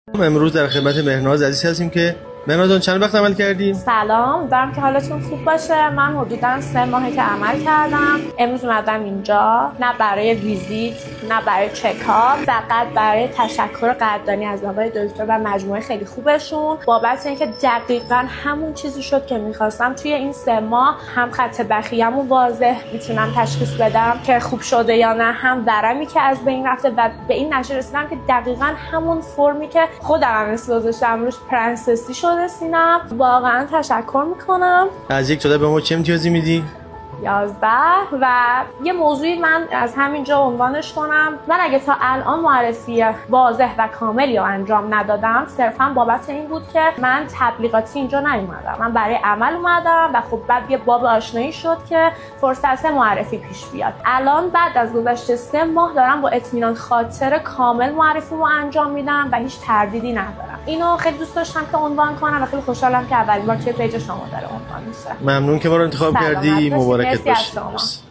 امروز در خدمت مهناز عزیز هستیم که مهناز جان چند وقت عمل کردیم؟ سلام، دارم که حالتون خوب باشه. من حدوداً 3 ماهه که عمل کردم. امروز اومدم اینجا نه برای ویزیت نه برای چکاپ، فقط برای تشکر قدردانی از آقای دکتر و مجموعه خیلی خوبشون بابت اینکه دقیقاً همون چیزی شد که می‌خواستم. توی این 3 ماه هم خط بخیه‌مو واضح میتونم تشخیص بدم که خوب شده یا نه، هم ورمی که از بین رفته و به این نتیجه رسیدم که دقیقاً همون فرمی که خودم هم اسم گذاشتم روش پرنسسی شده سینم. واقعا تشکر میکنم. از 1 تا 10 به ما چه امتیازی میدی؟ 11. و یه موضوعی من از همینجا عنوانش کنم، من اگه تا الان معرفی واضح و کاملی رو انجام ندادم صرفا بابت این بود که من تبلیغاتی اینجا نیومدم، من برای عمل اومدم و خب بعد یه باب آشنایی شد که فرصت معرفی پیش بیاد. الان بعد از گذشت 3 ماه دارم با اطمینان خاطر کامل معرفیمو انجام میدم و هیچ تردیدی ندارم. اینو خیلی دوست داشتم که عنوان کنم و خیلی خوشحالم که اولین بار توی پیج شما داره عنوان میشه. ممنون که ما رو انتخاب کردی. مبارکت مرسی از باشه. شما.